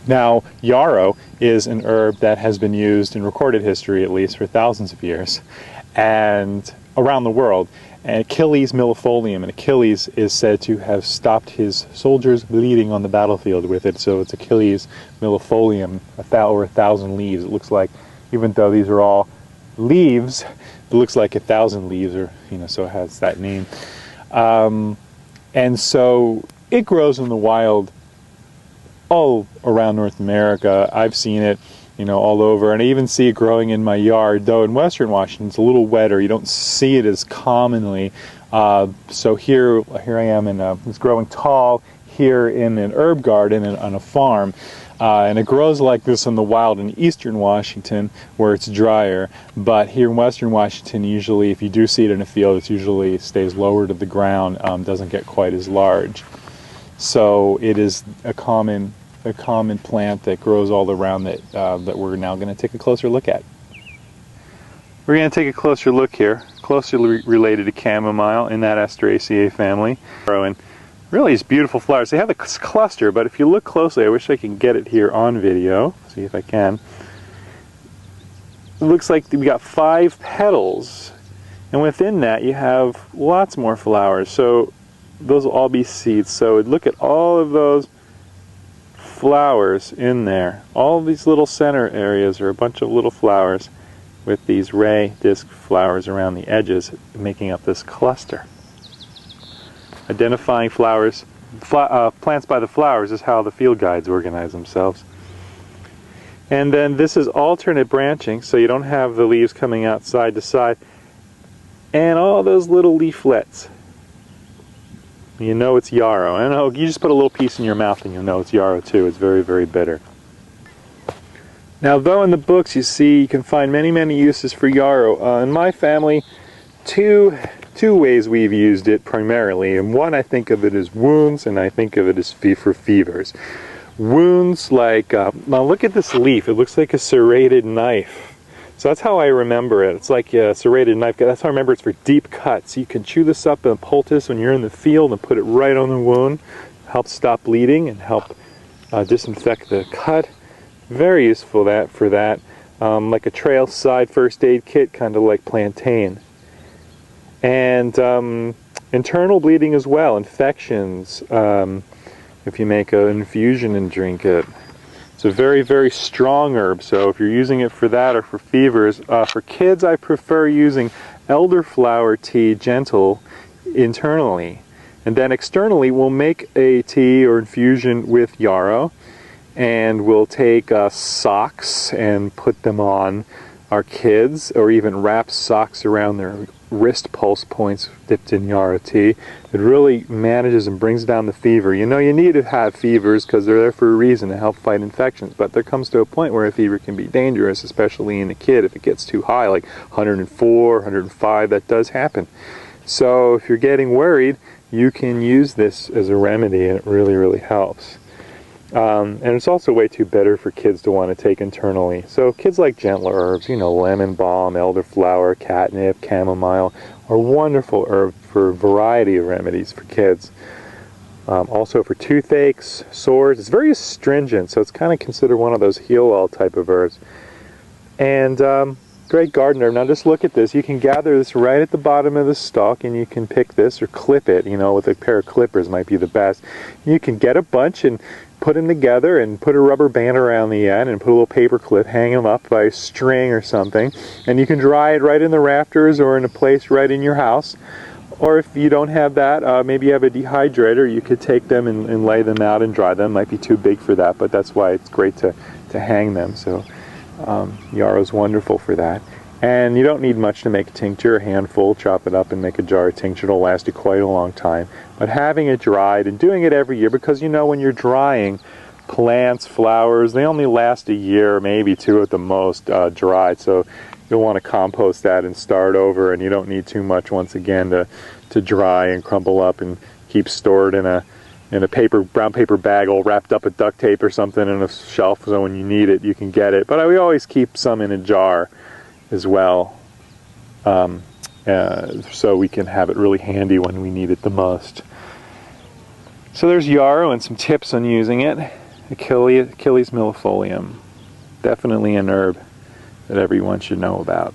Now, yarrow is an herb that has been used in recorded history, at least, for thousands of years, and around the world. And Achilles' millefolium, and Achilles is said to have stopped his soldiers bleeding on the battlefield with it. So it's Achilles' millefolium, over 1,000 leaves. It looks like, even though these are all leaves, it looks like 1,000 leaves, or so it has that name. And so it grows in the wild all around North America. I've seen it, all over, and I even see it growing in my yard, though in Western Washington it's a little wetter. You don't see it as commonly. So here I am, it's growing tall here in an herb garden on a farm, and it grows like this in the wild in Eastern Washington where it's drier, but here in Western Washington, usually if you do see it in a field, it usually stays lower to the ground, doesn't get quite as large. So it is a common plant that grows all around that we're now going to take a closer look at. We're going to take a closer look here, closely related to chamomile in that Asteraceae family. And really these beautiful flowers. They have a cluster, but if you look closely, I wish I can get it here on video. See if I can. It looks like we got 5 petals, and within that you have lots more flowers. So those will all be seeds. So look at all of those flowers in there. All these little center areas are a bunch of little flowers with these ray disc flowers around the edges making up this cluster. Identifying flowers, plants by the flowers is how the field guides organize themselves. And then this is alternate branching, so you don't have the leaves coming out side to side. And all those little leaflets. You know it's yarrow. And you just put a little piece in your mouth and you'll know it's yarrow too. It's very, very bitter. Now, though in the books you see you can find many, many uses for yarrow. In my family, two ways we've used it primarily. And one, I think of it as wounds, and I think of it as for fevers. Wounds like, now look at this leaf. It looks like a serrated knife. So that's how I remember it. It's like a serrated knife. That's how I remember it's for deep cuts. You can chew this up in a poultice when you're in the field and put it right on the wound. Help stop bleeding and help disinfect the cut. Very useful for that. Like a trail side first aid kit, kind of like plantain. And internal bleeding as well, infections. If you make an infusion and drink it. It's a very, very strong herb, so if you're using it for that or for fevers, for kids I prefer using elderflower tea gentle internally. And then externally we'll make a tea or infusion with yarrow, and we'll take socks and put them on our kids, or even wrap socks around their wrist pulse points dipped in yarrow tea. It really manages and brings down the fever. You need to have fevers because they're there for a reason, to help fight infections, but there comes to a point where a fever can be dangerous, especially in a kid. If it gets too high, like 104, 105, that does happen. So if you're getting worried, you can use this as a remedy, and it really, really helps. And it's also way too bitter for kids to want to take internally. So kids like gentler herbs, lemon balm, elderflower, catnip, chamomile, are wonderful herbs for a variety of remedies for kids. Also for toothaches, sores. It's very astringent, so it's kind of considered one of those heal-all type of herbs. And great garden herb. Now just look at this. You can gather this right at the bottom of the stalk, and you can pick this or clip it, with a pair of clippers might be the best. You can get a bunch and put them together and put a rubber band around the end and put a little paper clip, hang them up by a string or something, and you can dry it right in the rafters or in a place right in your house. Or if you don't have that, maybe you have a dehydrator, you could take them and lay them out and dry them. Might be too big for that, but that's why it's great to hang them. So yarrow's wonderful for that. And you don't need much to make a tincture, a handful, chop it up and make a jar of tincture. It'll last you quite a long time. But having it dried and doing it every year, because when you're drying plants, flowers, they only last a year, maybe 2 at the most, dried. So you'll want to compost that and start over, and you don't need too much once again to dry and crumple up and keep stored in a brown paper bag all wrapped up with duct tape or something in a shelf, so when you need it you can get it. But we always keep some in a jar as well, so we can have it really handy when we need it the most. So there's yarrow and some tips on using it. Achilles millefolium. Definitely an herb that everyone should know about.